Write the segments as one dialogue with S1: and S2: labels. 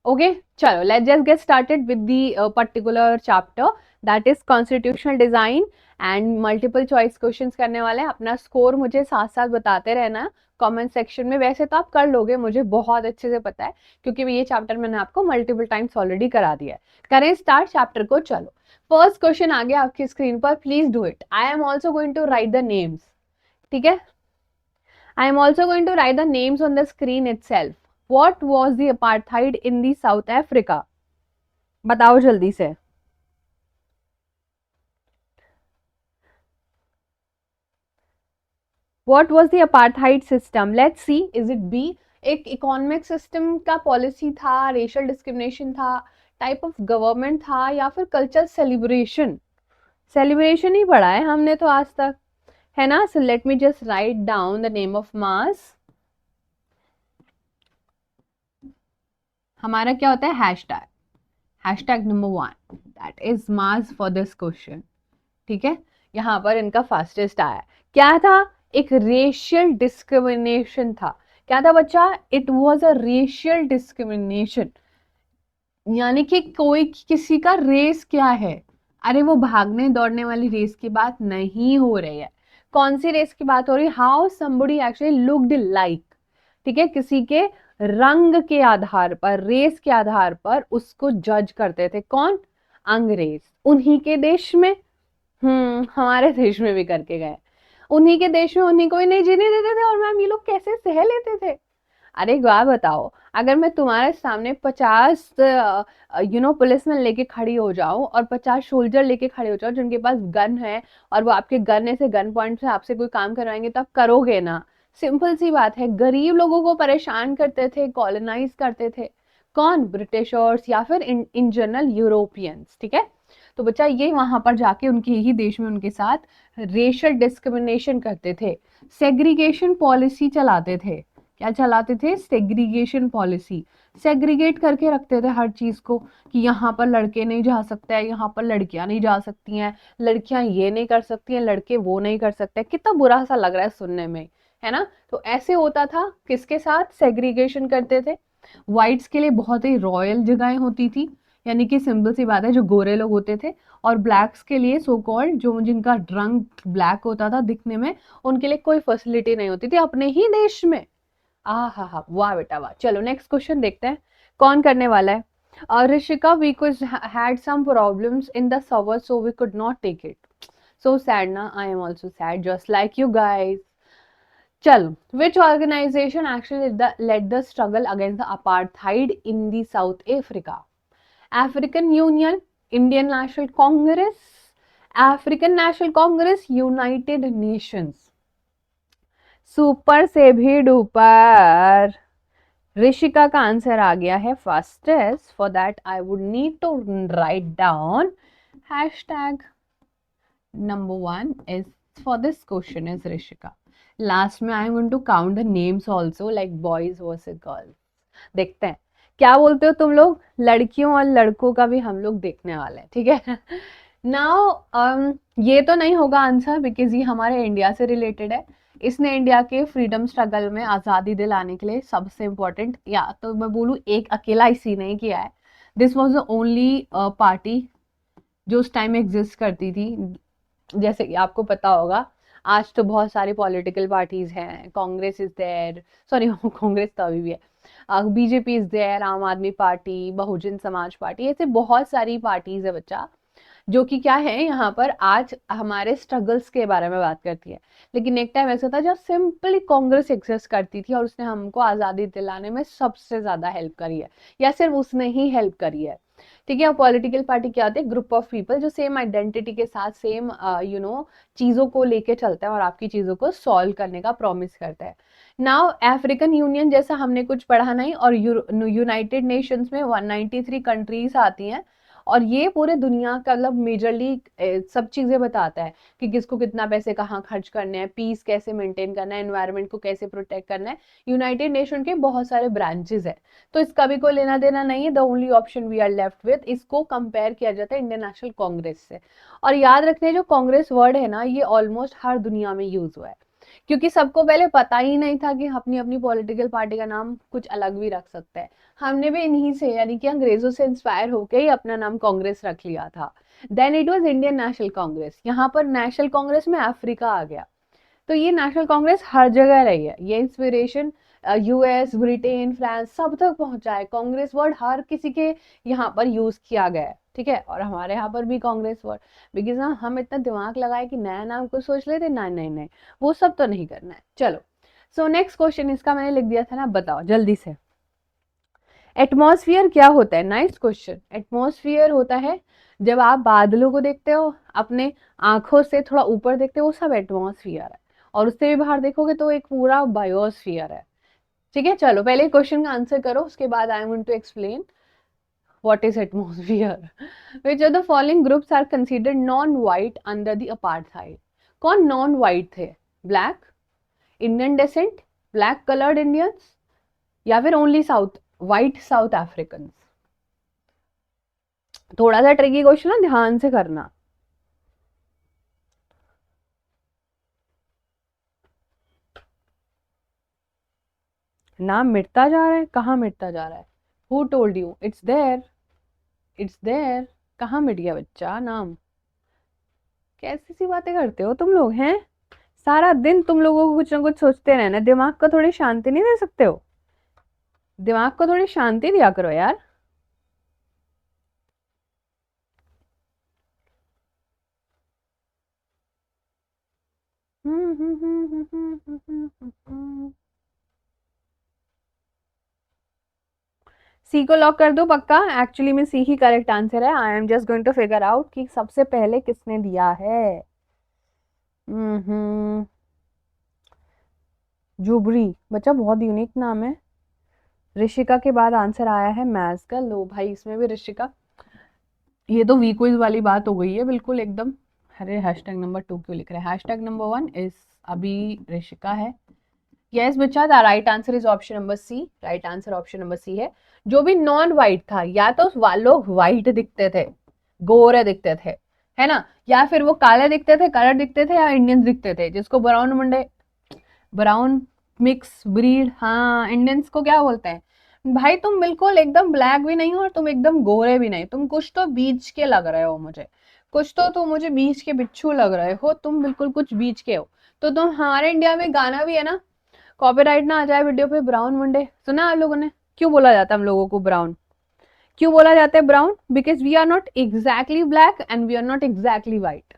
S1: Okay, chalo, let's just get started with the particular chapter, that is constitutional design and multiple choice questions करने वाले हैं. अपना score मुझे साथ साथ बताते रहना कमेंट सेक्शन में. वैसे तो आप कर लोगे, मुझे बहुत अच्छे से पता है, क्योंकि ये चैप्टर मैंने आपको मल्टीपल टाइम्स ऑलरेडी करा दिया है. करें स्टार्ट चैप्टर को. चलो, फर्स्ट क्वेश्चन आ गया आपकी स्क्रीन पर. Please do it. I am also going to write the names. ठीक है, I am also going to write the names on the screen itself. What was the apartheid in the South Africa? बताओ जल्दी से. What was the apartheid system? Let's see. Is it B? एक economic system का policy था, racial discrimination था, type of government था, या फिर कल्चरल सेलिब्रेशन. सेलिब्रेशन ही पढ़ा है हमने तो आज तक, है ना. So let me just write down the name of mass. हमारा क्या होता है? Hashtag. Hashtag number 1, that is mass for this question. ठीक है, यहाँ पर इनका फास्टेस्ट आया. क्या था? एक रेशियल डिस्क्रिमिनेशन था. क्या था बच्चा? It was a racial discrimination. यानी कि कोई किसी का रेस क्या है. अरे वो भागने दौड़ने वाली रेस की बात नहीं हो रही है. कौन सी रेस की बात हो रही है? How somebody actually looked like. ठीक है, किसी के रंग के आधार पर, रेस के आधार पर उसको जज करते थे. कौन? अंग्रेज. उन्हीं के देश में, हमारे देश में भी करके गए. उन्हीं के देश में उन्हीं को ही नहीं जीने देते थे. और मैम ये लोग कैसे सह लेते थे? अरे वाह, बताओ. अगर मैं तुम्हारे सामने 50 पुलिसमैन लेके खड़ी हो जाऊं और 50 सोल्जर लेके खड़े हो जाऊं जिनके पास गन है, और वो आपके गन से, गन पॉइंट से आपसे कोई काम करवाएंगे तो आप करोगे ना. सिंपल सी बात है. गरीब लोगों को परेशान करते थे, कॉलोनाइज करते थे. कौन? ब्रिटिशर्स या फिर इन जनरल यूरोपियंस. ठीक है, तो बच्चा ये वहां पर जाके उनके ही देश में उनके साथ रेशियल डिस्क्रिमिनेशन करते थे, सेग्रीगेशन पॉलिसी चलाते थे. क्या चलाते थे? Segregation policy. सेग्रीगेट करके रखते थे हर चीज को, कि यहाँ पर लड़के नहीं जा सकते हैं, यहाँ पर लड़कियां नहीं जा सकती हैं, लड़कियां ये नहीं कर सकती हैं, लड़के वो नहीं कर सकते. कितना बुरा सा लग रहा है सुनने में, है ना. तो ऐसे होता था. किसके साथ सेग्रीगेशन करते थे? व्हाइट्स के लिए बहुत ही रॉयल जगहें होती थी, यानी कि सिंपल सी बात है, जो गोरे लोग होते थे. और ब्लैक्स के लिए, सो कॉल्ड, जो जिनका रंग ब्लैक होता था दिखने में, उनके लिए कोई फैसिलिटी नहीं होती थी अपने ही देश में. हा हा, वाह बेटा वाह. चलो नेक्स्ट क्वेश्चन देखते हैं कौन करने वाला है. Rishika, we could had some problems in the server, so we could not take it. So sad na. I am also sad, just like you guys. चलो, which organization actually led the struggle against the apartheid in the South Africa? African Union, Indian National Congress, African National Congress, United Nations. Super से भी duper. Rishika का answer आ गया है fastest. For that I would need to write down hashtag number 1 is for this question is Rishika. Last में I am going to count the names also, like boys versus girls. देखते हैं क्या बोलते हो तुम लोग. लड़कियों और लड़कों का भी हम लोग देखने वाले हैं. ठीक है. नाउ ये तो नहीं होगा आंसर, बिकॉज ये हमारे इंडिया से रिलेटेड है. इसने इंडिया के फ्रीडम स्ट्रगल में आज़ादी दिलाने के लिए सबसे इम्पोर्टेंट, या तो मैं बोलूँ एक अकेला इसी ने किया है. This was the only party जो उस टाइम एग्जिस्ट करती थी. जैसे कि आपको पता होगा, आज तो बहुत सारी पॉलिटिकल पार्टीज हैं. Congress is there, sorry Congress तो अभी भी है. बीजेपी इज देयर, आम आदमी पार्टी, बहुजन समाज पार्टी, ऐसे बहुत सारी पार्टीज है बच्चा, जो कि क्या है यहाँ पर आज हमारे स्ट्रगल्स के बारे में बात करती है. लेकिन एक टाइम ऐसा था जब सिंपली कांग्रेस एग्जिस्ट करती थी और उसने हमको आज़ादी दिलाने में सबसे ज़्यादा हेल्प करी है, या सिर्फ उसने ही हेल्प करी है. ठीक है. और पॉलिटिकल पार्टी क्या होती है? ग्रुप ऑफ पीपल जो सेम आइडेंटिटी के साथ, सेम चीज़ों को लेके चलते हैं और आपकी चीज़ों को सॉल्व करने का प्रॉमिस करते हैं. नाउ अफ्रीकन यूनियन जैसा हमने कुछ पढ़ा नहीं, और यूनाइटेड नेशंस में 193 कंट्रीज आती हैं, और ये पूरे दुनिया का मतलब मेजरली सब चीज़ें बताता है कि किसको कितना पैसे कहाँ खर्च करने हैं, पीस कैसे मेंटेन करना है, एनवायरनमेंट को कैसे प्रोटेक्ट करना है. यूनाइटेड नेशन के बहुत सारे ब्रांचेस है, तो इसका भी कोई लेना देना नहीं है. The only option we are left with, इसको कंपेयर किया जाता है इंडियन नेशनल कांग्रेस से. और याद रखते हैं जो कांग्रेस वर्ड है ना, ये ऑलमोस्ट हर दुनिया में यूज हुआ है. क्योंकि सबको पहले पता ही नहीं था कि अपनी अपनी पॉलिटिकल पार्टी का नाम कुछ अलग भी रख सकते हैं। हमने भी इन्हीं से यानी कि अंग्रेजों से इंस्पायर होकर ही अपना नाम कांग्रेस रख लिया था। Then it was Indian National Congress. यहाँ पर नेशनल कांग्रेस में अफ्रीका आ गया। तो ये नेशनल कांग्रेस हर जगह रही है, ये इंस्पिरेशन यूएस, ब्रिटेन, फ्रांस सब तक पहुंचा है। कांग्रेस वर्ड हर किसी के यहाँ पर यूज किया गया है, ठीक है। और हमारे यहाँ पर भी कांग्रेस वर्ड, बिकॉज ना हम इतना दिमाग लगाए कि नया नाम को सोच लेते, नहीं नहीं नहीं, वो सब तो नहीं करना है। चलो, सो नेक्स्ट क्वेश्चन इसका मैंने लिख दिया था ना, बताओ जल्दी से। एटमॉस्फेयर क्या होता है? Nice question. एटमॉस्फेयर होता है जब आप बादलों को देखते हो, अपने आंखों से थोड़ा ऊपर देखते हो, वो सब एटमॉस्फेयर है। और उससे भी बाहर देखोगे तो एक पूरा बायोस्फीयर है, ठीक है। चलो पहले क्वेश्चन का आंसर करो, उसके बाद I want to explain what is atmosphere. Which of the following groups are considered non white under the apartheid? कौन नॉन वाइट थे? Black, Indian descent, black coloured Indians, या फिर only south white South African? थोड़ा सा tricky question है, ध्यान से करना। नाम मिटता जा रहा है, कहाँ मिटता जा रहा है? Who told you? It's there, it's there. कहाँ मिट गया बच्चा नाम? कैसी सी बातें करते हो तुम लोग हैं? सारा दिन तुम लोगों को कुछ ना कुछ सोचते रहना, दिमाग को थोड़ी शांति नहीं दे सकते हो? दिमाग को थोड़ी शांति दिया करो यार। सी को लॉक कर दो पक्का? एक्चुअली में सी ही करेक्ट आंसर है। I am just going to figure out कि सबसे पहले किसने दिया है। जुबरी बच्चा, बहुत यूनिक नाम है। ऋषिका के बाद आंसर आया है मैथ्स का। लो भाई, इसमें भी ऋषिका। ये तो वी क्विज वाली बात हो गई है बिल्कुल एकदम। अरे हैशटैग नंबर 2 क्यों लिख रहे हैं? हैशटैग नंबर 1 इज अभी ऋषिका है। यस बच्चा, the right answer is option number C. Right answer option number C है। जो भी नॉन व्हाइट था, या तो लोग व्हाइट दिखते थे, गोरे दिखते थे, है ना, या फिर वो काले दिखते थे, कलर दिखते थे, या इंडियंस दिखते थे, जिसको ब्राउन मुंडे, ब्राउन मिक्स ब्रीड, हाँ इंडियंस को क्या बोलते हैं भाई? तुम बिल्कुल एकदम ब्लैक भी नहीं हो और तुम एकदम गोरे भी नहीं, तुम कुछ तो बीच के लग रहे हो मुझे। कुछ तो तुम मुझे बीच के बिच्छू लग रहे हो, तुम बिल्कुल कुछ बीच के हो। तो तुम, हमारे इंडिया में गाना भी है ना, कॉपीराइट ना आ जाए वीडियो पे, ब्राउन मुंडे सुना आप लोगों ने? क्यों बोला जाता है हम लोगों को ब्राउन? क्यों बोला जाता है brown? Because we are not exactly black and we are not exactly white.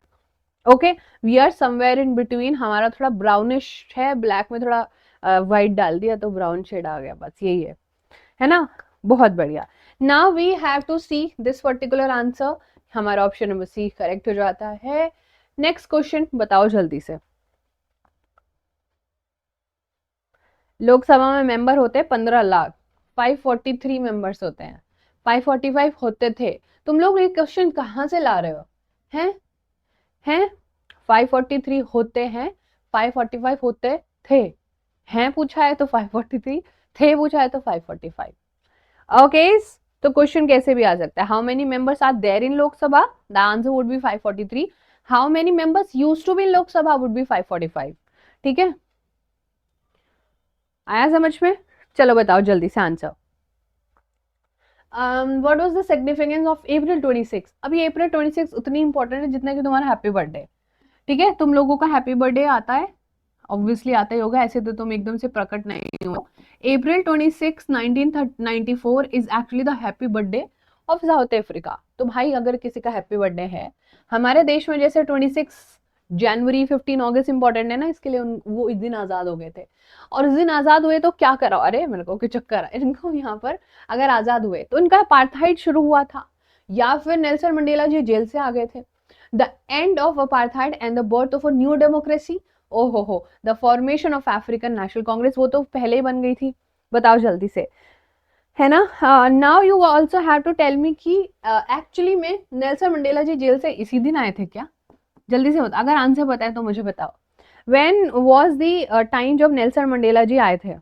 S1: Okay, we are somewhere in between. हमारा थोड़ा ब्राउनिश है, ब्लैक में थोड़ा व्हाइट डाल दिया तो ब्राउन शेड आ गया, बस यही है ना? बहुत बढ़िया। Now we have to see this particular answer. हमारा ऑप्शन नंबर सी करेक्ट हो जाता है। नेक्स्ट क्वेश्चन बताओ जल्दी से। लोकसभा में मेंबर होते हैं 15 लाख, 543 मेंबर्स होते हैं, 545 होते थे। तुम लोग ये क्वेश्चन कहाँ से ला रहे हो? हैं 543 होते हैं, 545 होते थे। हैं पूछा है तो 543, थे पूछा है तो 545। ओके, तो क्वेश्चन कैसे भी आ सकता है। How many members are there in Lok Sabha? The answer would be 543। How many members used to be in Lok Sabha? Would be 545। ठीक है, आया समझ में? चलो बताओ जल्दी से answer. What was the significance of April 26? अभी अप्रैल 26 उतनी इंपॉर्टेंट है जितना कि तुम्हारा हैप्पी बर्थडे। ठीक है, तुम लोगों का हैप्पी बर्थडे आता है, ऑब्वियसली आता ही होगा, ऐसे तो तुम एकदम से प्रकट नहीं हो। अप्रैल 26 1994 is actually the happy birthday of South Africa. तो भाई अगर किसी का हैप्पी बर्थडे है हमारे देश में, जैसे 26 जनवरी, 15 अगस्त इंपॉर्टेंट है ना, इसके लिए वो इस दिन आजाद हो गए थे। और उस दिन आजाद हुए तो क्या करा? अरे मेरे को क्यों चक्कर है इनको यहाँ पर। अगर आजाद हुए तो इनका अपार्थाइड शुरू हुआ था, या फिर नेल्सन मंडेला जी जेल से आ गए थे। The end of apartheid and the birth of a new democracy. ओहो हो, the formation of African national Congress, वो तो पहले ही बन गई थी। बताओ जल्दी से, है ना? Now you also have to tell me कि एक्चुअली में नेल्सन मंडेला जी जेल से इसी दिन आए थे क्या? जल्दी से बताओ, अगर आंसर पता है तो मुझे बताओ। व्हेन वाज द टाइम जब नेल्सन मंडेला जी आए थे?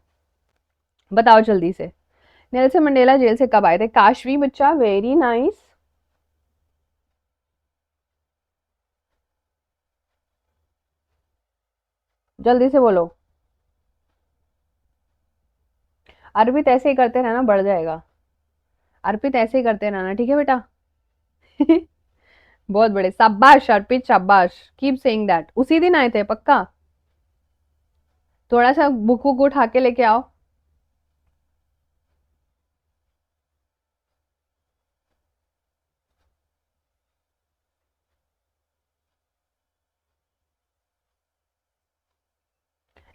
S1: बताओ जल्दी से, नेल्सन मंडेला जेल से कब आए थे? काशवी बच्चा, वेरी नाइस। जल्दी से बोलो। अर्पित ऐसे ही करते रहना, बढ़ जाएगा। अर्पित ऐसे ही करते रहना, ठीक है बेटा। बहुत बड़े, शाबाश अर्पित शाबाश, कीप सेइंग दैट। उसी दिन आए थे पक्का? थोड़ा सा बुक बुक उठा के लेके आओ।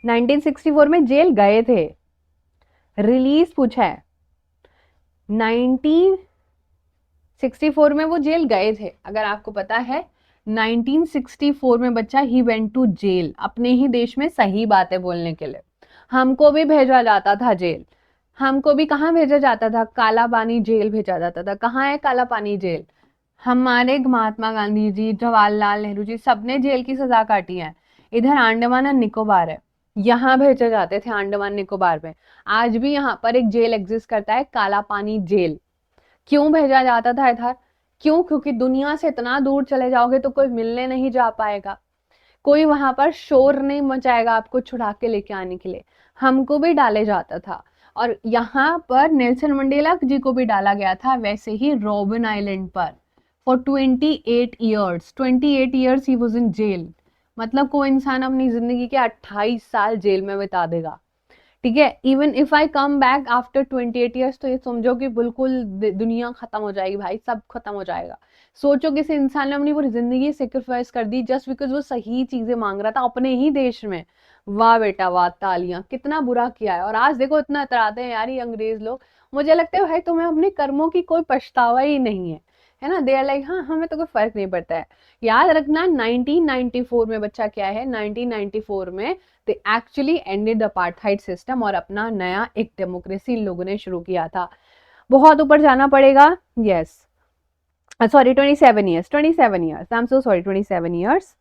S1: नाइनटीन 64 में जेल गए थे, रिलीज पूछा है। 1964 में वो जेल गए थे, अगर आपको पता है। 1964 में बच्चा ही वेंट टू जेल, अपने ही देश में सही बातें बोलने के लिए। हमको भी भेजा जाता था जेल। हमको भी कहाँ भेजा जाता था? काला पानी जेल भेजा जाता था। कहाँ है काला पानी जेल? हमारे महात्मा गांधी जी, जवाहरलाल नेहरू जी, सबने जेल की सजा काटी है। इधर अंडमान और निकोबार है, यहाँ भेजे जाते थे अंडमान निकोबार में। आज भी यहाँ पर एक जेल एग्जिस्ट करता है, काला पानी जेल। क्यों भेजा जाता था इधर? क्यों? क्योंकि दुनिया से इतना दूर चले जाओगे तो कोई मिलने नहीं जा पाएगा, कोई वहां पर शोर नहीं मचाएगा आपको छुड़ा के लेके आने के लिए। हमको भी डाले जाता था, और यहाँ पर नेल्सन मंडेला जी को भी डाला गया था, वैसे ही रॉबिन आइलैंड पर। For 28 years, 28 years he was in jail. मतलब कोई इंसान अपनी जिंदगी के 28 साल जेल में बिता देगा, ठीक है। Even if I come back after 28 years, तो ये समझो कि बिल्कुल दुनिया खत्म हो जाएगी भाई, सब खत्म हो जाएगा। सोचो किसी इंसान ने अपनी पूरी जिंदगी सेक्रीफाइस कर दी जस्ट बिकॉज वो सही चीजें मांग रहा था अपने ही देश में। वाह बेटा वाह, तालियां। कितना बुरा किया है, और आज देखो इतना इतराते हैं यार ये अंग्रेज लोग। मुझे लगता है भाई तुम्हें अपने कर्मों की कोई पछतावा ही नहीं है, है ना। दे आर लाइक हाँ हमें तो कोई फर्क नहीं पड़ता है। याद रखना 1994 में बच्चा क्या है, 1994 में they actually ended the apartheid system, और अपना नया एक डेमोक्रेसी लोगों ने शुरू किया था। बहुत ऊपर जाना पड़ेगा। Yes, sorry 27 years, 27 years, I am so sorry, 27 years.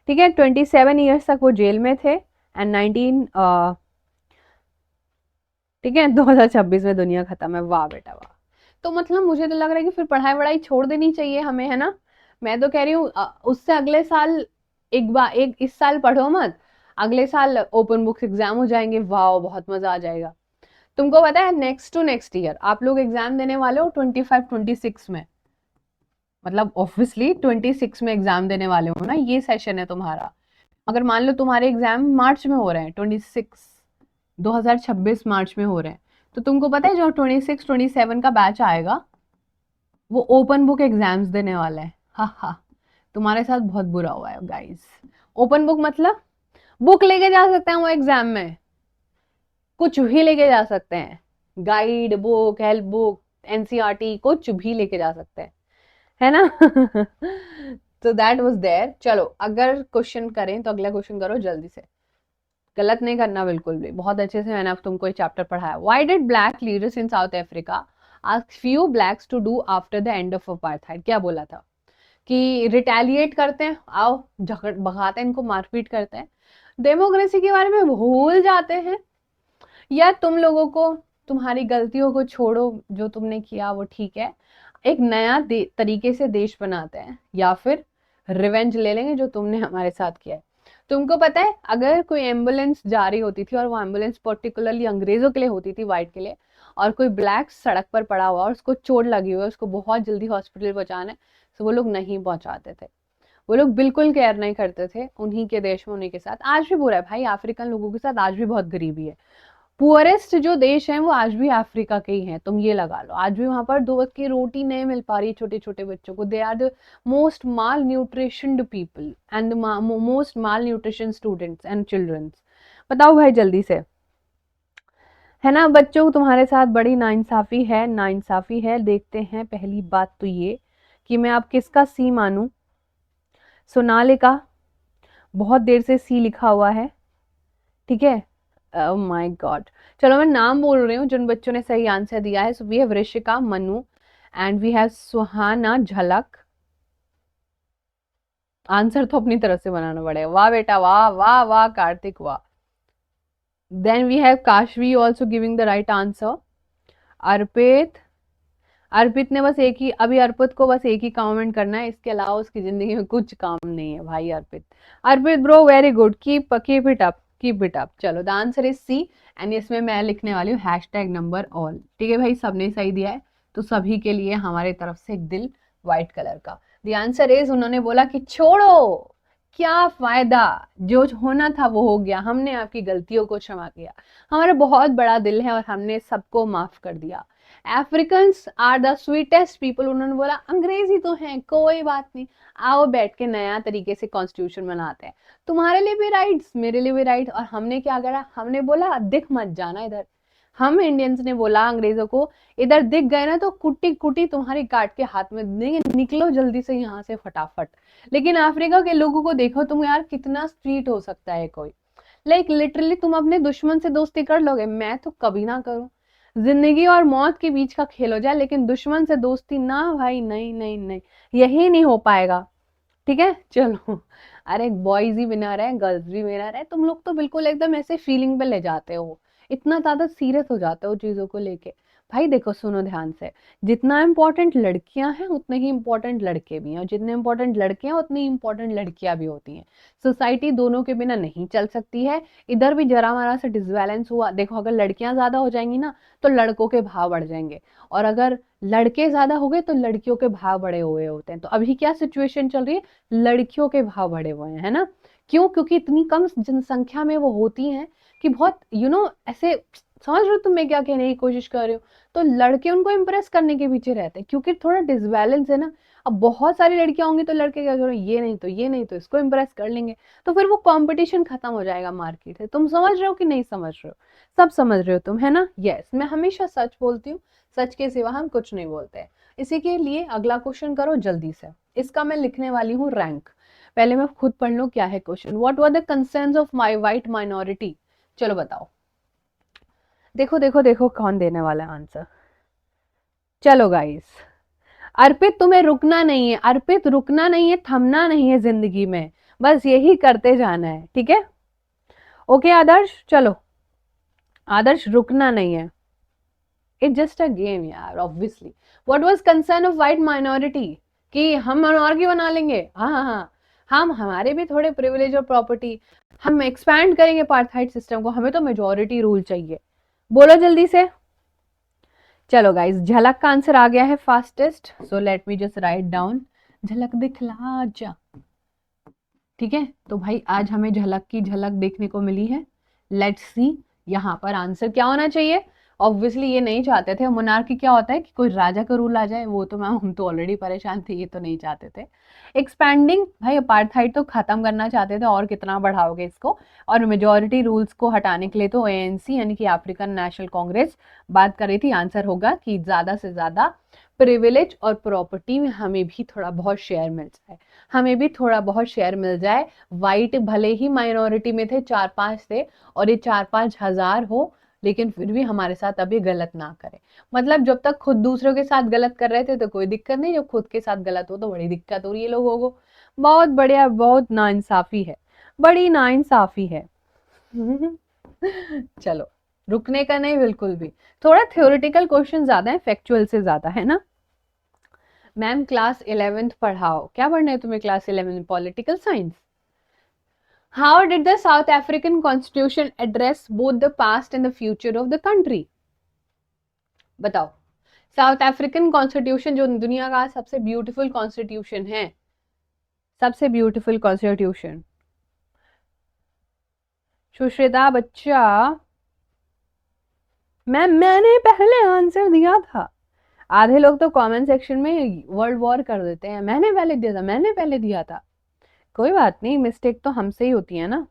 S1: ठीक है, 27 ईयर्स तक वो जेल में थे। एंड 19 ठीक है 2026 में दुनिया खत्म है। वाह बेटा वाह। तो मतलब मुझे तो लग रहा है कि फिर पढ़ाई वढ़ाई छोड़ देनी चाहिए हमें, है ना। मैं तो कह रही हूँ उससे अगले साल, एक बार एक इस साल पढ़ो मत, अगले साल ओपन बुक्स एग्जाम हो जाएंगे। वाह बहुत मजा आ जाएगा। तुमको पता है नेक्स्ट टू नेक्स्ट ईयर आप लोग एग्जाम देने वाले हो 25-26 में, मतलब ऑब्वियसली 26 में एग्जाम देने वाले हो ना, ये सेशन है तुम्हारा। अगर मान लो तुम्हारे एग्जाम मार्च में हो रहे हैं, 2026 मार्च में हो रहे हैं, तो तुमको पता है जो 26-27 का बैच आएगा वो ओपन बुक एग्जाम्स देने वाला है। हा हा, तुम्हारे साथ बहुत बुरा हुआ है गाइस। ओपन बुक मतलब बुक लेके जा सकते हैं वो एग्जाम में, कुछ भी लेके जा सकते हैं, guide book, help book, NCERT, कुछ भी लेके जा सकते हैं, है ना। तो दैट वाज देयर। चलो अगर क्वेश्चन करें तो अगला क्वेश्चन करो जल्दी से, गलत नहीं करना बिल्कुल भी। बहुत अच्छे से मैंने अब तुमको ये चैप्टर पढ़ाया। Why did black leaders in South Africa ask few blacks to do after the end of apartheid? क्या बोला था कि रिटेलिएट करते हैं, आओ झगड़ भगाते हैं इनको, मारपीट करते हैं, डेमोक्रेसी के बारे में भूल जाते हैं, या तुम लोगों को तुम्हारी गलतियों को छोड़ो, जो तुमने किया वो ठीक है, एक नया तरीके से देश बनाते हैं, या फिर रिवेंज ले लेंगे जो तुमने हमारे साथ किया है। तुमको पता है अगर कोई एम्बुलेंस जा रही होती थी और वो एम्बुलेंस पर्टिकुलरली अंग्रेजों के लिए होती थी, वाइट के लिए, और कोई ब्लैक सड़क पर पड़ा हुआ और उसको चोट लगी हुई है, उसको बहुत जल्दी हॉस्पिटल पहुंचाना है, तो वो लोग नहीं पहुंचाते थे। वो लोग बिल्कुल केयर नहीं करते थे उन्हीं के देश में, उन्हीं के साथ। आज भी बुरा है भाई, अफ्रीकन लोगों के साथ आज भी बहुत गरीबी है। पुअरेस्ट जो देश हैं वो आज भी अफ्रीका के ही हैं, तुम ये लगा लो। आज भी वहां पर 2 वक्त की रोटी नहीं मिल पा रही छोटे छोटे बच्चों को। They are the most malnutritioned people and most malnutrition students and childrens. बताओ भाई जल्दी से, है ना बच्चों तुम्हारे साथ बड़ी नाइंसाफी है, नाइंसाफी है। देखते हैं, पहली बात तो ये कि मैं अब किसका सी मानूं। सोनालिका, बहुत देर से सी लिखा हुआ है, ठीक है। Oh my God. चलो मैं नाम बोल रही हूँ जिन बच्चों ने सही आंसर दिया है। So we have Rishika, Manu, and we have Suhana, Jhalak. Answer तो अपनी तरफ से बनाना पड़ेगा। वाह बेटा वाह, वाह वाह कार्तिक वाह। Then we have Kashvi also giving the right answer. Arpit, Arpit ने बस एक ही, अभी अर्पित को बस एक ही कमेंट करना है, इसके अलावा उसकी जिंदगी में कुछ काम नहीं है भाई। Arpit, Arpit bro very good, keep keep it up, keep it up. चलो the answer is C, and इसमें मैं लिखने वाली हूँ हैशटैग नंबर ऑल। ठीक है भाई, सबने सही दिया है, तो सभी के लिए हमारे तरफ से एक दिल व्हाइट कलर का। द आंसर इज, उन्होंने बोला कि छोड़ो, क्या फायदा, जो होना था वो हो गया, हमने आपकी गलतियों को क्षमा किया, हमारा बहुत बड़ा दिल है और हमने सबको माफ कर दिया। Africans are the sweetest people, उन्होंने बोला अंग्रेजी तो हैं, कोई बात नहीं, आओ बैठ के नया तरीके से कॉन्स्टिट्यूशन बनाते हैं, तुम्हारे लिए भी राइट्स, मेरे लिए भी राइट। और हमने क्या करा, हमने बोला दिख मत जाना इधर। हम इंडियंस ने बोला अंग्रेजों को, इधर दिख गए ना तो कुटी कुटी तुम्हारी काट के हाथ में देंगे, निकलो जल्दी से यहाँ से फटाफट। लेकिन अफ्रीका के लोगों को देखो तुम यार, कितना स्ट्रीट हो सकता है कोई। लाइक लिटरली तुम अपने दुश्मन से दोस्ती कर लोगे, मैं तो कभी ना करूं। जिंदगी और मौत के बीच का खेल हो जाए, लेकिन दुश्मन से दोस्ती ना भाई, नहीं नहीं नहीं, यही नहीं हो पाएगा। ठीक है चलो। अरे बॉयज ही विनर है, गर्ल्स भी विनर है, तुम लोग तो बिल्कुल एकदम ऐसे फीलिंग पे ले जाते हो, इतना ज्यादा सीरियस हो जाते हो चीजों को लेके। भाई देखो सुनो ध्यान से, जितना इम्पोर्टेंट लड़कियां हैं उतने ही इम्पोर्टेंट लड़के भी हैं, और जितने इम्पोर्टेंट लड़के हैं उतनी इम्पोर्टेंट लड़कियां भी होती हैं। सोसाइटी दोनों के बिना नहीं चल सकती है। इधर भी जरा मारा सा डिसबैलेंस हुआ, देखो अगर लड़कियां ज्यादा हो जाएंगी ना तो लड़कों के भाव बढ़ जाएंगे, और अगर लड़के ज्यादा हो गए तो लड़कियों के भाव बढ़े हुए होते हैं। तो अभी क्या सिचुएशन चल रही है, लड़कियों के भाव बढ़े हुए हैं, है ना। क्यों? क्योंकि इतनी कम जनसंख्या में वो होती हैं कि बहुत ऐसे, समझ रहे हो तुम मैं क्या कहने की कोशिश कर रही हूँ। तो लड़के उनको इम्प्रेस करने के पीछे रहते हैं, क्योंकि थोड़ा डिसबैलेंस है ना। अब बहुत सारी लड़कियां होंगी तो लड़के क्या करेंगे, ये नहीं तो ये नहीं तो इसको इम्प्रेस कर लेंगे, तो फिर वो कंपटीशन खत्म हो जाएगा मार्केट से। तुम समझ रहे हो कि नहीं समझ रहे हो? सब समझ रहे हो तुम, है ना। यस, मैं हमेशा सच बोलती हूँ, सच के सिवा हम कुछ नहीं बोलते। इसी के लिए अगला क्वेश्चन करो जल्दी से। इसका मैं लिखने वाली हूँ रैंक। पहले मैं खुद पढ़ लूँ क्या है question. What were the concerns of my white minority? चलो बताओ। देखो देखो देखो कौन देने वाला है आंसर। चलो गाइस, अर्पित तुम्हें रुकना नहीं है, अर्पित रुकना नहीं है, थमना नहीं है जिंदगी में, बस यही करते जाना है, ठीक है। ओके आदर्श, चलो आदर्श रुकना नहीं है, इट्स जस्ट अ गेम यार obviously. What was concern of white minority? कि हम माइनॉरिटी बना लेंगे, हाँ हाँ हाँ, हम हमारे भी थोड़े प्रिविलेज और प्रॉपर्टी, हम एक्सपैंड करेंगे अपार्थाइड सिस्टम को, हमें तो मेजोरिटी रूल चाहिए। बोलो जल्दी से। चलो गाइस, झलक का आंसर आ गया है fastest, so let me just write down, झलक दिखला जा। ठीक है, तो भाई आज हमें झलक की झलक देखने को मिली है। लेट्स सी यहाँ पर आंसर क्या होना चाहिए। ऑब्वियसली ये नहीं चाहते थे, मोनार्की क्या होता है कि कोई राजा का रूल आ जाए, वो तो मैम हम तो ऑलरेडी परेशान थे, ये तो नहीं चाहते थे। एक्सपैंडिंग, भाई अपार्थाइड तो खत्म करना चाहते थे, और कितना बढ़ाओगे इसको। और मेजोरिटी रूल्स को हटाने के लिए तो एएनसी यानी कि अफ्रीकन नेशनल कांग्रेस बात कर रही थी। आंसर होगा कि ज्यादा से ज्यादा प्रिविलेज और प्रॉपर्टी में हमें भी थोड़ा बहुत शेयर मिल जाए, हमें भी थोड़ा बहुत शेयर मिल जाए। वाइट भले ही माइनॉरिटी में थे, 4-5 थे, और ये 4-5 हजार हो, लेकिन फिर भी हमारे साथ अभी गलत ना करे। मतलब जब तक खुद दूसरों के साथ गलत कर रहे थे तो कोई दिक्कत नहीं, जब खुद के साथ गलत हो तो बड़ी दिक्कत हो रही है लोगों को। बहुत बढ़िया, बहुत नाइंसाफी है, बड़ी नाइंसाफी है। चलो, रुकने का नहीं बिल्कुल भी। थोड़ा थ्योरेटिकल क्वेश्चन ज्यादा है, फैक्चुअल से ज्यादा, है ना। मैम क्लास 11th पढ़ाओ, क्या पढ़ना है तुम्हें class 11th? Political science. How did the south African constitution address both the past and the future of the country? बताओ। साउथ अफ्रीकन कॉन्स्टिट्यूशन जो दुनिया का सबसे ब्यूटीफुल कॉन्स्टिट्यूशन है, सबसे ब्यूटीफुल कॉन्स्टिट्यूशन। सुश्रिता बच्चा, मैंने पहले आंसर दिया था। आधे लोग तो कमेंट सेक्शन में वर्ल्ड वॉर कर देते हैं, मैंने पहले दिया था, मैंने पहले दिया था। कोई बात नहीं, मिस्टेक तो हमसे ही होती है ना।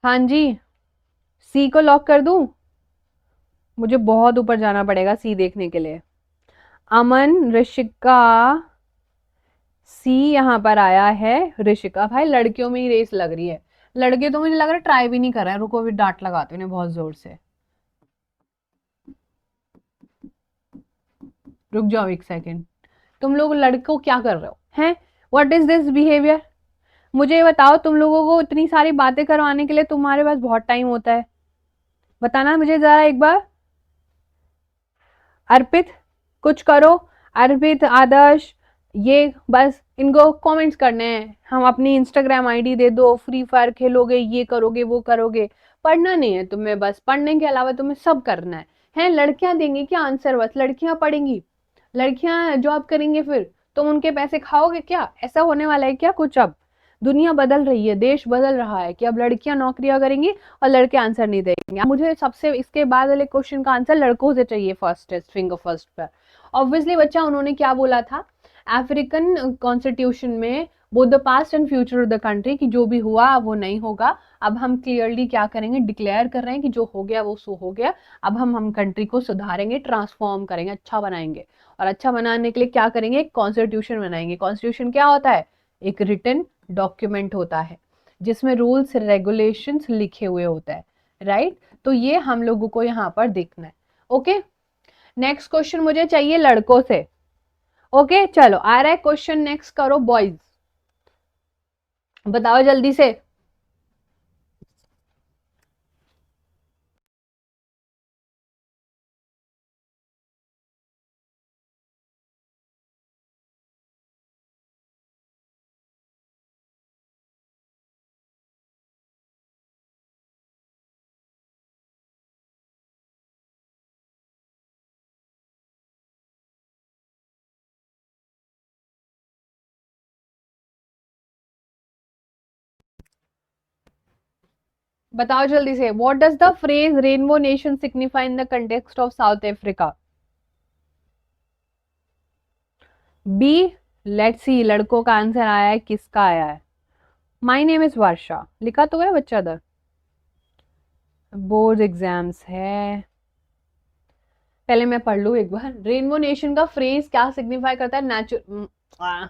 S1: हाँ जी, सी को लॉक कर दूं? मुझे बहुत ऊपर जाना पड़ेगा सी देखने के लिए। अमन, ऋषिका, सी यहाँ पर आया है। ऋषिका भाई, लड़कियों में ही रेस लग रही है, लड़के तो मुझे लग रहा है ट्राई भी नहीं कर रहे हैं। रुको अभी डांट लगाते हैं बहुत जोर से, रुक जाओ एक सेकेंड। तुम लोग लड़कों क्या कर रहे हो हैं? What is this behaviour? मुझे ये बताओ, तुम लोगों को इतनी सारी बातें करवाने के लिए तुम्हारे पास बहुत टाइम होता है? बताना मुझे जरा एक बार। अर्पित, कुछ करो। अर्पित, आदर्श, ये बस इनको कमेंट्स करने हैं। हम अपनी इंस्टाग्राम आईडी दे दो, फ्री फायर खेलोगे, ये करोगे, वो करोगे। पढ़ना नहीं है तुम्हें, बस पढ़ने के अलावा तुम्हें सब करना है। हैं, लड़कियां देंगी क्या आंसर? बस लड़कियां पढ़ेंगी, लड़कियां जॉब करेंगे, फिर तुम उनके पैसे खाओगे क्या? ऐसा होने वाला है क्या कुछ? अब दुनिया बदल रही है, देश बदल रहा है कि अब लड़कियां नौकरियां करेंगी और लड़के आंसर नहीं देंगे। अब मुझे सबसे इसके बाद वाले क्वेश्चन का आंसर लड़कों से चाहिए, फर्स्ट टेस्ट फिंगर फर्स्ट पर। ऑब्वियसली बच्चा, उन्होंने क्या बोला था अफ्रीकन कॉन्स्टिट्यूशन में, both the past and future of the country, कि जो भी हुआ वो नहीं होगा। अब हम क्लियरली क्या करेंगे, डिक्लेयर कर रहे हैं कि जो हो गया वो सो हो गया। अब हम कंट्री को सुधारेंगे, ट्रांसफॉर्म करेंगे, अच्छा बनाएंगे। और अच्छा बनाने के लिए क्या करेंगे, एक कॉन्स्टिट्यूशन बनाएंगे। कॉन्स्टिट्यूशन क्या होता है? एक रिटन डॉक्यूमेंट होता है जिसमें रूल्स रेगुलेशंस लिखे हुए होता है, राइट? तो ये हम लोगों को यहाँ पर देखना है। ओके, नेक्स्ट क्वेश्चन मुझे चाहिए लड़कों से। ओके, चलो आ रहा है क्वेश्चन, नेक्स्ट करो बॉयज, बताओ जल्दी से। बताओ जल्दी से, what does the phrase rainbow nation signify in the context of South Africa? B, let's see लड़कों का आंसर आया है, किसका आया है? माई नेम इज वर्षा, लिखा तो है बच्चा दर, बोर्ड एग्जाम्स है। पहले मैं पढ़ लू एक बार। रेनबो नेशन का फ्रेज क्या सिग्निफाई करता है? नेचुरल,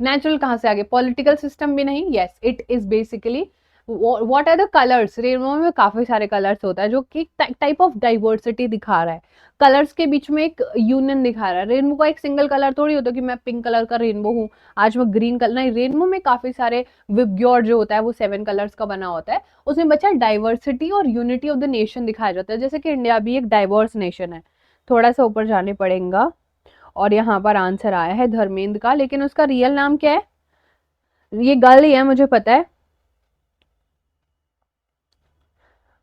S1: नेचुरल कहां से आ गया? पॉलिटिकल सिस्टम भी नहीं। Yes, it is basically what are the colours. Rainbow में काफी सारे कलर्स होता है जो कि टाइप ऑफ डाइवर्सिटी दिखा रहा है। कलर्स के बीच में एक यूनियन दिखा रहा है। रेनबो का एक सिंगल कलर थोड़ी होता कि मैं पिंक कलर का रेनबो हूँ, आज मैं ग्रीन कलर नहीं। रेनबो में काफी सारे विबग्योर जो होता है वो 7 कलर्स का बना होता है। उसमें बच्चा डाइवर्सिटी और यूनिटी ऑफ द नेशन दिखाया जाता है, जैसे कि इंडिया भी एक डाइवर्स नेशन है। थोड़ा सा ऊपर जाने पड़ेगा। और यहाँ पर आंसर आया है धर्मेंद्र का, लेकिन उसका रियल नाम क्या है? ये गर्ल ही है, मुझे पता है।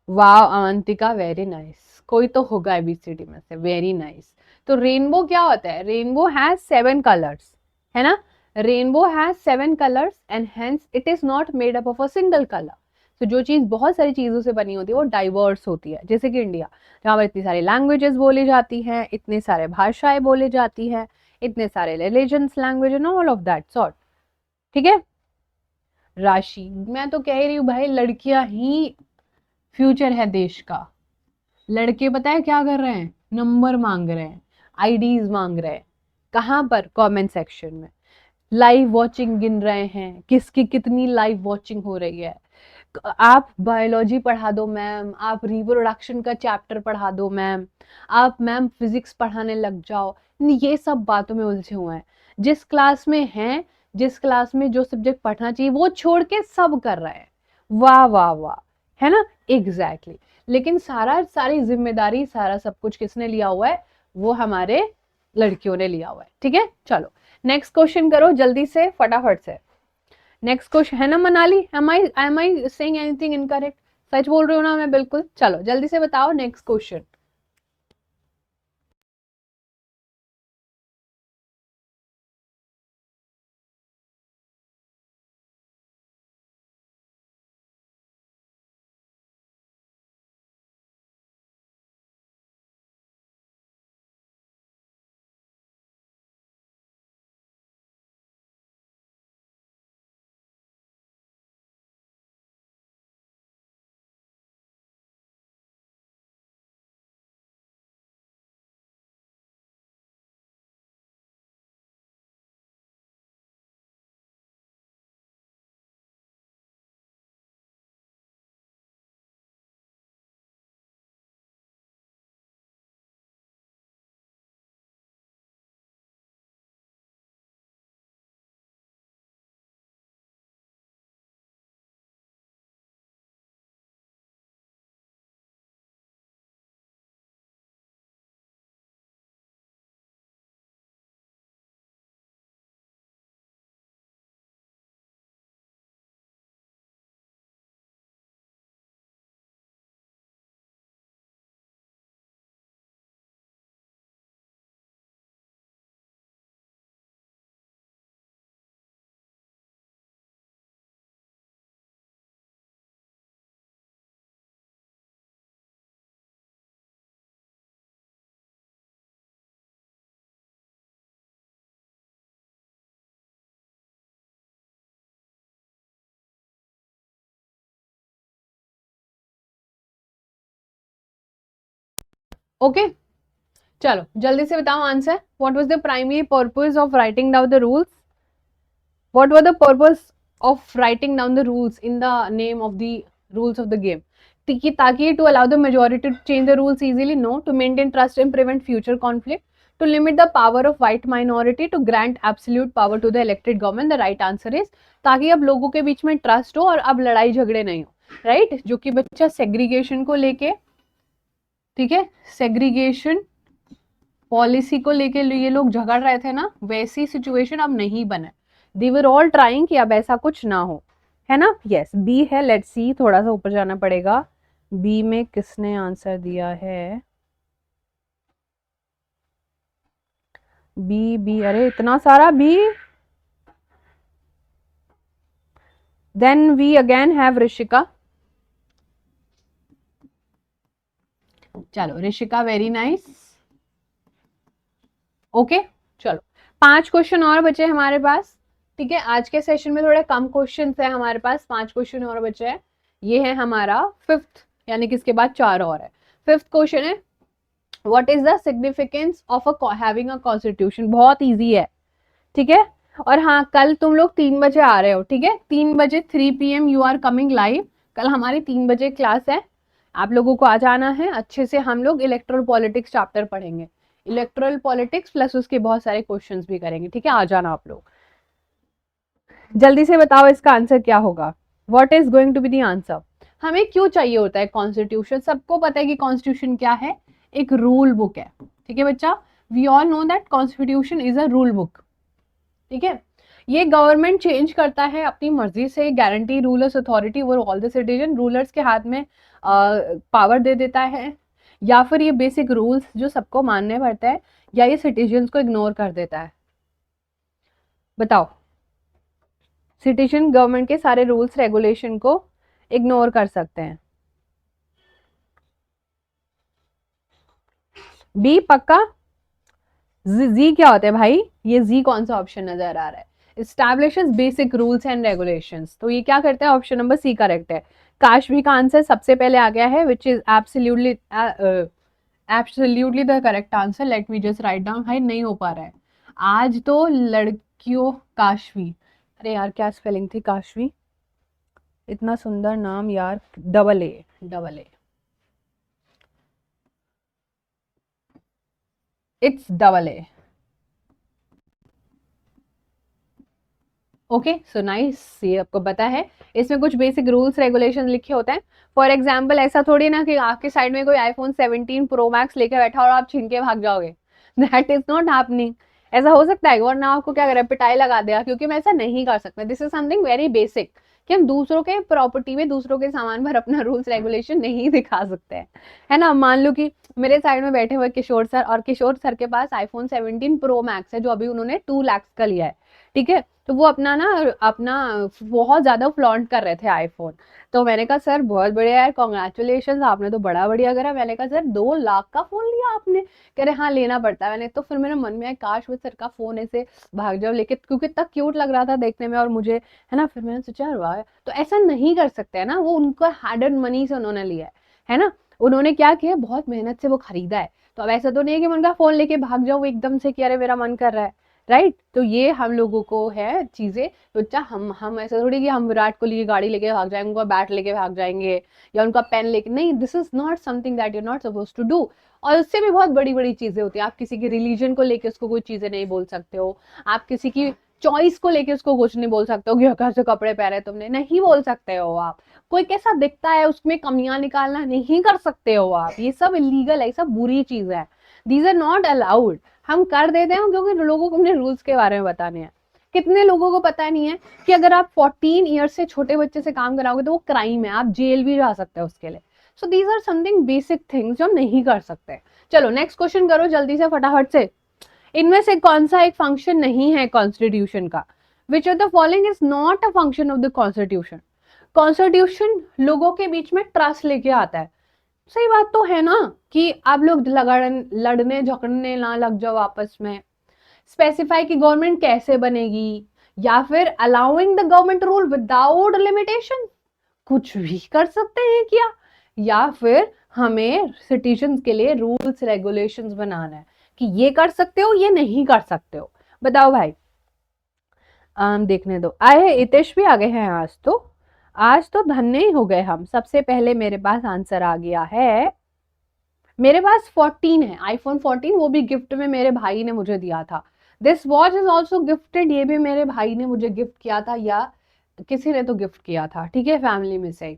S1: वाह अवंतिका, वेरी नाइस। कोई तो होगा एबीसीडी में से, वेरी नाइस। तो रेनबो क्या होता है? रेनबो हैज 7 कलर्स, है ना? Rainbow has 7 colours and hence it is not made up of a single colour. तो जो चीज बहुत सारी चीजों से बनी होती है वो डाइवर्स होती है, जैसे कि इंडिया, जहाँ पर इतनी सारी लैंग्वेजेस बोली जाती हैं, इतने सारे भाषाएं बोली जाती हैं, इतने सारे religions, language and all of that sort. ठीक है। राशि, मैं तो कह रही हूँ भाई, लड़कियां ही फ्यूचर है देश का। लड़के पता है क्या कर रहे हैं? नंबर मांग रहे हैं, आईडीज मांग रहे हैं। कहां पर? कमेंट सेक्शन में। लाइव वॉचिंग गिन रहे हैं, किसकी कितनी लाइव वॉचिंग हो रही है। आप बायोलॉजी पढ़ा दो मैम, आप रिप्रोडक्शन का चैप्टर पढ़ा दो मैम, आप मैम फिजिक्स पढ़ाने लग जाओ। ये सब बातों में उलझे हुए हैं। जिस क्लास में हैं, जिस क्लास में जो सब्जेक्ट पढ़ना चाहिए वो छोड़ के सब कर रहे हैं। वाह वाह वाह, है ना? एग्जैक्टली लेकिन सारी जिम्मेदारी, सारा सब कुछ किसने लिया हुआ है? वो हमारे लड़कियों ने लिया हुआ है। ठीक है, चलो नेक्स्ट क्वेश्चन करो जल्दी से, फटाफट से। नेक्स्ट क्वेश्चन है ना Manali, am I saying anything incorrect? सच बोल रही हूँ ना मैं बिल्कुल? चलो जल्दी से बताओ नेक्स्ट क्वेश्चन। ओके चलो जल्दी से बताओ answer. What was the primary purpose of writing down the rules? What were the purpose of writing down the rules in the name of the rules of the game? ताकि to allow the majority to change the rules easily, no, to maintain trust and prevent future conflict, to limit the power of white minority, to grant absolute power to the elected government. The right answer is ताकि अब लोगों के बीच में trust हो और अब लड़ाई झगड़े नहीं हो, राइट? जो कि बच्चा सेग्रीगेशन को लेके, ठीक है, सेग्रीगेशन पॉलिसी को लेके ये लोग झगड़ रहे थे ना, वैसी सिचुएशन अब नहीं बने. दे वर ऑल ट्राइंग कि अब ऐसा कुछ ना हो, है ना? यस, बी है. लेट्स सी, थोड़ा सा ऊपर जाना पड़ेगा. बी में किसने आंसर दिया है? बी बी, अरे इतना सारा B. Then we again have Rishika. चलो ऋषिका, वेरी नाइस. ओके चलो 5 क्वेश्चन और बचे हमारे पास, ठीक है. आज के सेशन में थोड़े कम क्वेश्चन है हमारे पास, 5 क्वेश्चन और बचे हैं. ये है हमारा 5th, यानी कि इसके बाद 4 और है. 5th क्वेश्चन है, what is the significance of having a constitution? बहुत इजी है, ठीक है. और हाँ, कल तुम लोग 3 बजे आ रहे हो, ठीक है. 3 बजे 3 PM you are coming live. कल हमारी 3 बजे क्लास है, आप लोगों को आ जाना है. अच्छे से हम लोग इलेक्ट्रल पॉलिटिक्स चैप्टर पढ़ेंगे, इलेक्ट्रल पॉलिटिक्स प्लस उसके बहुत सारे क्वेश्चंस भी करेंगे, ठीक है. आ जाना आप लोग. जल्दी से बताओ इसका आंसर क्या होगा. What is going to be the answer? हमें क्यों चाहिए होता है कॉन्स्टिट्यूशन? सबको पता है कि कॉन्स्टिट्यूशन क्या है, एक रूल बुक है, ठीक है बच्चा. We all know that constitution is a rule book, ठीक है. ये गवर्नमेंट चेंज करता है अपनी मर्जी से, guarantee rulers authority over all the citizen, rulers के हाथ में पावर दे देता है, या फिर ये बेसिक रूल्स जो सबको मानने पड़ता है, या ये सिटीजन को इग्नोर कर देता है? बताओ. सिटीजन गवर्नमेंट के सारे रूल्स रेगुलेशन को इग्नोर कर सकते हैं. बी पक्का? जी क्या होता है भाई? ये जी कौन सा ऑप्शन नजर आ रहा है? Establishes basic rules and regulations. तो ये क्या करता है? ऑप्शन नंबर सी करेक्ट है. काशवी का आंसर सबसे पहले आ गया है, which is absolutely the correct answer. Let me just write down. भाई नहीं हो पा रहा है आज तो. लड़कियों काशवी, अरे यार क्या स्पेलिंग थी काशवी, इतना सुंदर नाम यार. Double A, double A, it's double A. Okay so nice. ये आपको पता है, इसमें कुछ बेसिक रूल्स रेगुलेशन लिखे होते हैं. फॉर एग्जाम्पल ऐसा थोड़ी ना कि आपके साइड में कोई आईफोन 17 प्रो मैक्स लेके बैठा और आप छीन के भाग जाओगे. That is not happening. ऐसा हो सकता है वरना आपको क्या करें, पिटाई लगा देगा, क्योंकि मैं ऐसा नहीं कर सकता. This is something very basic कि हम दूसरों के प्रॉपर्टी में, दूसरों के सामान पर अपना रूल्स रेगुलेशन नहीं दिखा सकते हैं, है ना. मान लो कि मेरे साइड में बैठे हुए किशोर सर, और किशोर सर के पास आईफोन 17 प्रो मैक्स है जो अभी उन्होंने 2 लाख का लिया है, ठीक है. तो वो अपना बहुत ज्यादा फ्लॉन्ट कर रहे थे आईफोन. तो मैंने कहा सर बहुत बढ़िया यार, कॉन्ग्रेचुलेशन, आपने तो बड़ा बढ़िया करा. मैंने कहा सर 2 लाख का फोन लिया आपने? कह रहे हाँ लेना पड़ता है. मैंने तो फिर मेरे मन में आया काश वो सर का फोन ऐसे भाग जाओ लेके, क्योंकि इतना क्यूट लग रहा था देखने में और मुझे, है ना. फिर मैंने सोचा वाह, तो ऐसा नहीं कर सकते है ना, वो उनका हार्ड अर्न मनी से उन्होंने लिया है ना. उन्होंने क्या किया, बहुत मेहनत से वो खरीदा है. तो अब ऐसा तो नहीं है कि मैं उनका फोन लेके भाग जाऊँ एकदम से कि अरे मेरा मन कर रहा है, राइट. तो ये हम लोगों को है चीजें. तो अच्छा हम ऐसा थोड़ी कि हम विराट कोहली की गाड़ी लेके भाग जाएंगे, उनका बैट लेके भाग जाएंगे या उनका पेन लेके, नहीं. This is not something that you not suppose to do. और उससे भी बहुत बड़ी बड़ी चीजें होती है. आप किसी के रिलीजन को लेके उसको कोई चीजें नहीं बोल सकते हो. आप किसी की चॉइस को लेके उसको कुछ नहीं बोल सकते हो कि कैसे कपड़े पहने तुमने, नहीं बोल सकते हो आप. कोई कैसा दिखता है उसमें कमियां निकालना नहीं कर सकते हो आप. ये सब इलीगल है, ये सब बुरी चीज है. These are not allowed. हम कर देते हैं क्योंकि लोगों को अपने रूल्स के बारे में बताने हैं. कितने लोगों को पता नहीं है कि अगर आप 14 ईयर से छोटे बच्चे से काम कराओगे तो वो क्राइम है, आप जेल भी जा सकते हैं उसके लिए. So these are something basic things जो हम नहीं कर सकते. चलो नेक्स्ट क्वेश्चन करो जल्दी से फटाफट से. इनमें से कौन सा एक फंक्शन नहीं है कॉन्स्टिट्यूशन का? Which of the following is not a function of the constitution? Constitution लोगों के बीच में ट्रस्ट लेके आता है. सही बात तो है ना कि आप लोग लड़ने झगड़ने ना लग जाओ आपस में. स्पेसिफाई कि गवर्नमेंट कैसे बनेगी, या फिर allowing the government rule without limitation, कुछ भी कर सकते हैं क्या? या फिर हमें सिटीजन्स के लिए रूल्स रेगुलेशंस बनाना है कि ये कर सकते हो, ये नहीं कर सकते हो। बताओ भाई। देखने दो, आए इतेश भी आ गए हैं आज तो धन्य ही हो गए हम। सबसे पहले मेरे पास आंसर आ गया है, मेरे पास 14 है, आईफोन 14, वो भी गिफ्ट में मेरे भाई ने मुझे दिया था। This watch is also gifted, ये भी मेरे भाई ने मुझे गिफ्ट किया था या किसी ने तो गिफ्ट किया था, ठीक है, फैमिली में से।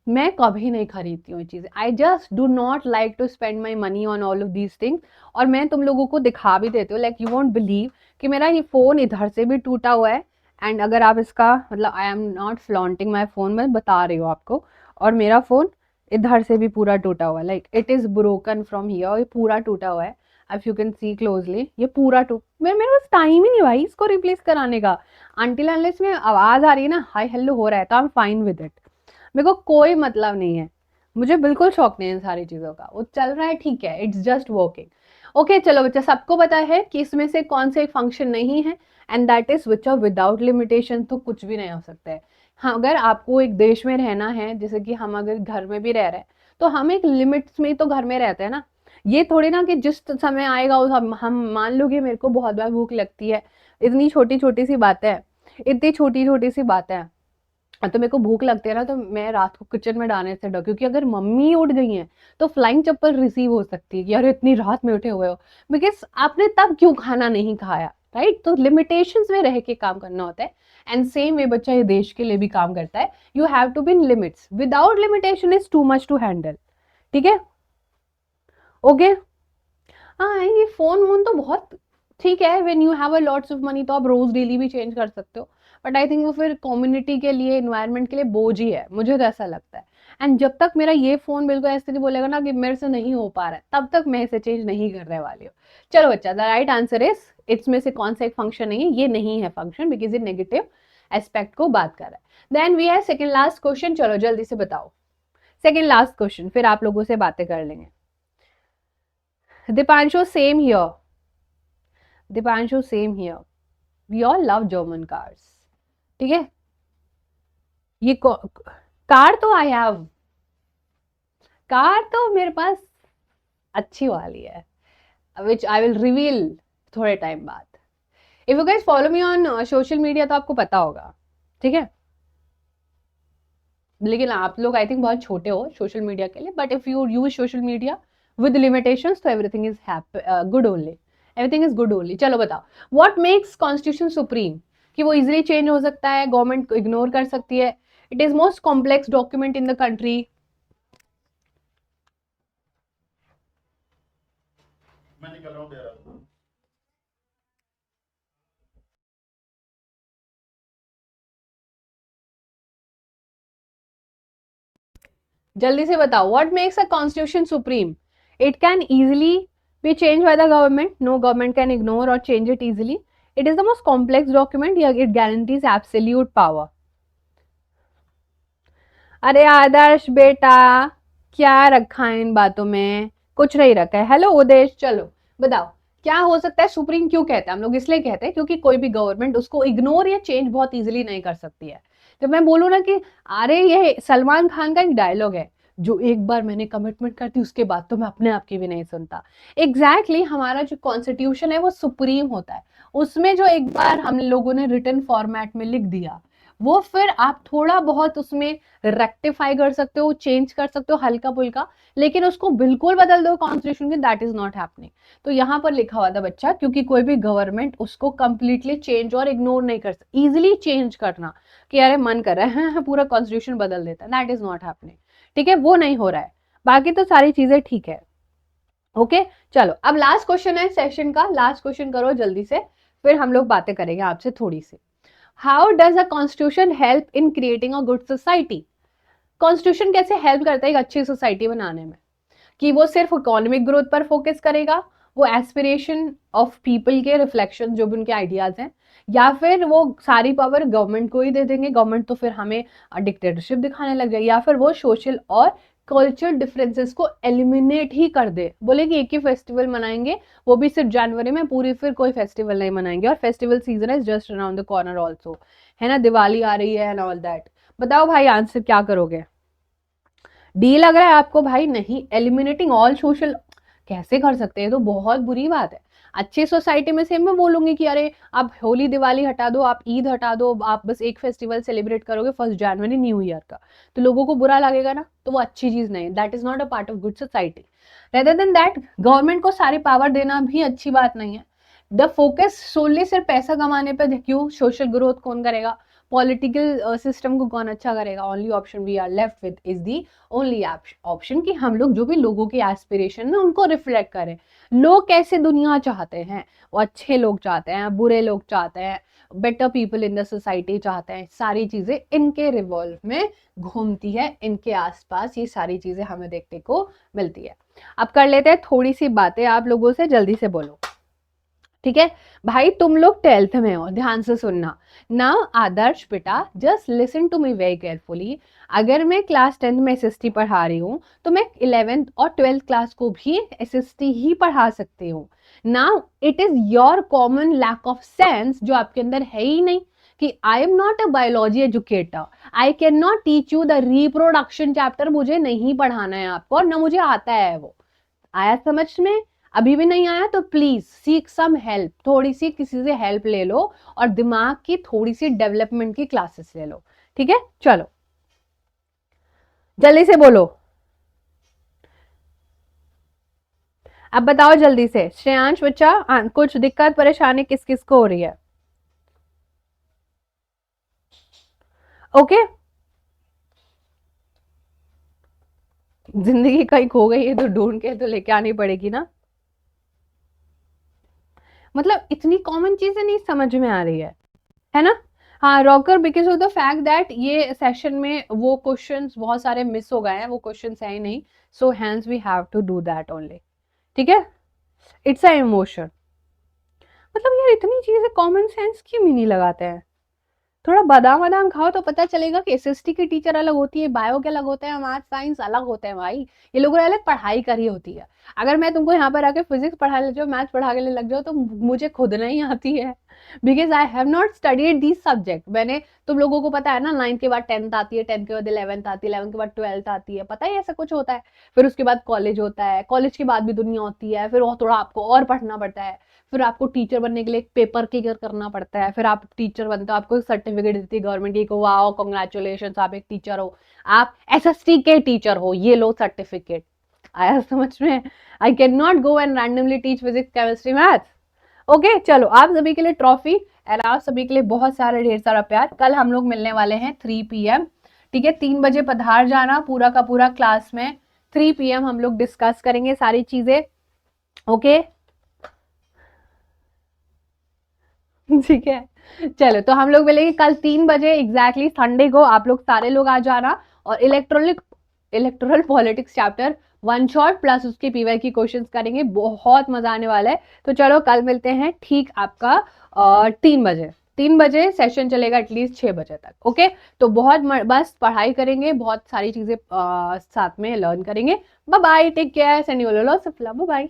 S1: मैं कभी नहीं खरीदती हूँ चीजें, I just do not like to spend my money on all of these things. और मैं तुम लोगों को दिखा भी देती हूँ, लाइक यू वॉन्ट बिलीव कि मेरा ये फोन इधर से भी टूटा हुआ है। एंड अगर आप इसका मतलब, आई am not flaunting my phone, मैं बता रही हूँ आपको। और मेरा फोन इधर से भी पूरा टूटा हुआ है, like it is broken from here, ये पूरा टूटा हुआ है। If you can see closely, ये पूरा टूट, मेरे पास टाइम ही नहीं भाई इसको रिप्लेस कराने का। अनटिल अनलेस में आवाज आ रही है ना, हाई हेलो हो रहा है, तो I am fine with it. मेरे को कोई मतलब नहीं है, मुझे बिल्कुल शौक नहीं है इन सारी चीजों का। वो चल रहा है ठीक है, इट्स जस्ट वर्किंग। ओके चलो बच्चा, सबको पता है कि इसमें से कौन से एक फंक्शन नहीं है, and that is which are without limitation, तो कुछ भी नहीं हो सकता है। हाँ, अगर आपको एक देश में रहना है, जैसे कि हम अगर घर में भी रह रहे हैं, तो हम एक लिमिट्स में ही तो घर में रहते हैं ना। ये थोड़ी ना कि जिस समय आएगा उस हम मान लो कि मेरे को बहुत बार भूख लगती है, इतनी छोटी छोटी सी बातें हैं, इतनी छोटी छोटी सी बातें हैं। तो मेरे को भूख लगती है ना, तो मैं रात को किचन में डालने से डर, क्योंकि अगर मम्मी उठ गई हैं तो फ्लाइंग चप्पल रिसीव हो सकती है कि यार इतनी रात में उठे हुए हो, बिकॉज आपने तब क्यों खाना नहीं खाया, राइट। तो लिमिटेशंस में रह के काम करना होता है। एंड सेम वे बच्चा ये देश के लिए भी काम करता है, you have to be in limits, without limitation is too much to handle, ठीक है। ओके हाँ, ये फोन वोन तो बहुत ठीक है, when you have a lots of money तो आप रोज डेली भी चेंज कर सकते हो। बट आई थिंक वो फिर कम्युनिटी के लिए, इन्वायरमेंट के लिए बोझ ही है, मुझे तो ऐसा लगता है। एंड जब तक मेरा ये फोन बिल्कुल ऐसे नहीं बोलेगा ना कि मेरे से नहीं हो पा रहा है, तब तक मैं इसे चेंज नहीं करने वाली हूँ। चलो बच्चा, द राइट आंसर इज, इसमें से कौन सा एक फंक्शन नहीं है, ये नहीं है फंक्शन, बिकॉज ये नेगेटिव एस्पेक्ट को बात कर रहा है। देन वी है सेकेंड लास्ट क्वेश्चन, चलो जल्दी से बताओ। सेकेंड लास्ट क्वेश्चन, फिर आप लोगों से बातें कर लेंगे। Deepanshu same here, Deepanshu same here, we all love German cars, ठीक है। ये कार तो आई हैव, कार तो मेरे पास अच्छी वाली है, विच आई विल रिवील थोड़े टाइम बाद। If you guys follow me on social media तो आपको पता होगा, ठीक है। लेकिन आप लोग आई थिंक बहुत छोटे हो सोशल मीडिया के लिए, but if you use social media with limitations तो everything is good only, everything is good only. चलो बताओ, व्हाट मेक्स कॉन्स्टिट्यूशन सुप्रीम, कि वो इजिली चेंज हो सकता है, गवर्नमेंट को इग्नोर कर सकती है, it is most complex document in the country. मैं निकल रहा हूँ, जल्दी से बताओ, what makes a constitution supreme, it can easily be changed by the government, no government can ignore or change it easily, it is the most complex document, it guarantees absolute power। अरे आदर्श बेटा, क्या रखा है इन बातों में, कुछ नहीं रखा है। हेलो उदेश, चलो बताओ क्या हो सकता है। सुप्रीम क्यों कहते हैं हम लोग, इसलिए कहते हैं क्योंकि कोई भी गवर्नमेंट उसको इग्नोर या चेंज बहुत इजीली नहीं कर सकती है। जब मैं बोलूँ ना कि अरे ये सलमान खान का एक डायलॉग है, जो एक बार मैंने कमिटमेंट कर दी उसके बाद तो मैं अपने आप की भी नहीं सुनता। एग्जैक्टली हमारा जो कॉन्स्टिट्यूशन है वो सुप्रीम होता है, उसमें जो एक बार हम लोगों ने रिटन फॉर्मेट में लिख दिया, वो फिर आप थोड़ा बहुत उसमें रेक्टिफाई कर सकते हो, चेंज कर सकते हो हल्का फुल्का, लेकिन उसको बिल्कुल बदल दो कॉन्स्टिट्यूशन की, दैट इज नॉट हैपनिंग। तो यहाँ पर लिखा हुआ था बच्चा, क्योंकि कोई भी गवर्नमेंट उसको कंप्लीटली चेंज और इग्नोर नहीं कर सकती, इजिली चेंज करना कि अरे मन कर रहा है पूरा कॉन्स्टिट्यूशन बदल देता है, दैट इज नॉट हैपनिंग, ठीक है, वो नहीं हो रहा है। बाकी तो सारी चीजें ठीक है। ओके चलो, अब लास्ट क्वेश्चन है सेशन का, लास्ट क्वेश्चन करो जल्दी से, फिर हम लोग बातें करेंगे आपसे थोड़ी सी। How does a constitution help in creating a good society, constitution कैसे हेल्प करता है एक अच्छी सोसाइटी बनाने में, कि वो सिर्फ इकोनॉमिक ग्रोथ पर फोकस करेगा, वो एस्पिरेशन ऑफ पीपल के रिफ्लेक्शन जो भी उनके आइडियाज हैं, या फिर वो सारी पावर गवर्नमेंट को ही दे देंगे, गवर्नमेंट तो फिर हमें डिक्टेटरशिप दिखाने लग जाए, या फिर वो सोशल और कल्चरल डिफरेंसेस को एलिमिनेट ही कर दे, बोले कि एक ही फेस्टिवल मनाएंगे, वो भी सिर्फ जनवरी में, पूरी फिर कोई फेस्टिवल नहीं मनाएंगे, और festival season is just around the corner also, है ना, दिवाली आ रही है एंड ऑल दैट। बताओ भाई आंसर क्या करोगे। डी लग रहा है आपको भाई? नहीं, एलिमिनेटिंग ऑल सोशल कैसे कर सकते हैं? तो बहुत बुरी बात है। अच्छी सोसाइटी में से मैं बोलूंगी कि अरे आप होली दिवाली हटा दो, आप ईद हटा दो, आप बस एक फेस्टिवल सेलिब्रेट करोगे 1 जनवरी न्यू ईयर का, तो लोगों को बुरा लगेगा ना, तो वो अच्छी चीज नहीं, that is not a part of good society. Rather than that government को सारी पावर देना भी अच्छी बात नहीं है। द फोकस सोनली सिर्फ पैसा कमाने पे क्यों? सोशल ग्रोथ कौन करेगा? पॉलिटिकल सिस्टम को कौन अच्छा करेगा? Only option we are left with is the only option कि हम लोग जो भी लोगों के एस्पिरेशन है उनको रिफ्लेक्ट करें। लोग कैसे दुनिया चाहते हैं? वो अच्छे लोग चाहते हैं, बुरे लोग चाहते हैं, better people in the society चाहते हैं, सारी चीजें इनके रिवॉल्व में घूमती है, इनके आसपास ये सारी चीजें हमें देखने को मिलती है। अब कर लेते हैं थोड़ी सी बातें आप लोगों से, जल्दी से बोलो, ठीक है? भाई तुम लोग 12th में हो, ध्यान से सुनना। नाउ आदर्श बेटा, just listen to me very carefully. अगर मैं क्लास 10th में एसएसटी पढ़ा रही हूँ तो मैं 11th और 12th क्लास को भी एसएसटी ही पढ़ा सकती हूँ। Now it is your common lack of sense जो आपके अंदर है ही नहीं कि I am not a biology educator, I can not teach you the reproduction chapter, मुझे नहीं पढ़ाना है आपको और ना मुझे आता है वो। आया समझ में? अभी भी नहीं आया तो प्लीज सीक सम हेल्प, थोड़ी सी किसी से हेल्प ले लो और दिमाग की थोड़ी सी डेवलपमेंट की क्लासेस ले लो, ठीक है? चलो जल्दी से बोलो, अब बताओ जल्दी से। श्रेयांश बच्चा, कुछ दिक्कत परेशानी किस किस को हो रही है? ओके, जिंदगी कहीं खो गई है तो ढूंढ के तो लेके आनी पड़ेगी ना। मतलब इतनी कॉमन चीजें नहीं समझ में आ रही है ना? हाँ rocker, because of the fact that ये सेशन में वो क्वेश्चंस बहुत सारे मिस हो गए हैं, वो क्वेश्चंस है ही नहीं, so hence we have to do that only, ठीक है? It's a emotion. मतलब यार इतनी चीजें कॉमन सेंस क्यों नहीं लगाते हैं? थोड़ा बादाम वादाम खाओ तो पता चलेगा कि एसएसटी की टीचर अलग होती है, बायो के अलग होते हैं, मैथ साइंस अलग होते हैं भाई। ये लोगों ने अलग पढ़ाई करी होती है। अगर मैं तुमको यहाँ पर आके फिजिक्स पढ़ा ले जाओ, मैथ पढ़ा के लग जाओ, तो मुझे खुद नहीं आती है, because I have not studied this subject. मैंने, तुम लोगों को पता है ना, 9th के बाद 10th आती है, 10th के बाद 11th आती है, 11th के बाद 12th आती है, पता ही ऐसा कुछ होता है। फिर उसके बाद कॉलेज होता है, कॉलेज के बाद भी दुनिया होती है, फिर और थोड़ा आपको और पढ़ना पड़ता है, फिर आपको टीचर बनने के लिए एक पेपर क्लियर करना पड़ता है, फिर आप टीचर बनते हो, आपको सर्टिफिकेट देती है गवर्नमेंट की, वाओ कांग्रेचुलेशंस आप एक टीचर हो, आप एसएसटी के टीचर हो, ये लो सर्टिफिकेट। आया समझ में? आई can not go and randomly teach physics chemistry math. Okay चलो, आप सभी के लिए ट्रॉफी एंड आप सभी के लिए बहुत सारे ढेर सारा प्यार। कल हम लोग मिलने वाले हैं 3 PM, ठीक है? 3 बजे पधार जाना पूरा का पूरा क्लास में। 3 PM हम लोग डिस्कस करेंगे सारी चीजें, ओके? ठीक है, चलो तो हम लोग मिलेंगे कल 3 बजे एग्जैक्टली संडे को। आप लोग सारे लोग आ जाना और electoral politics chapter 1 shot plus उसके पीवाई की क्वेश्चंस करेंगे, बहुत मजा आने वाला है। तो चलो कल मिलते हैं ठीक आपका 3 बजे। 3 बजे सेशन चलेगा एटलीस्ट 6 बजे तक, ओके? तो बहुत बस पढ़ाई करेंगे, बहुत सारी चीजें साथ में लर्न करेंगे। Bye bye, take care, send you all lots of love, bye bye.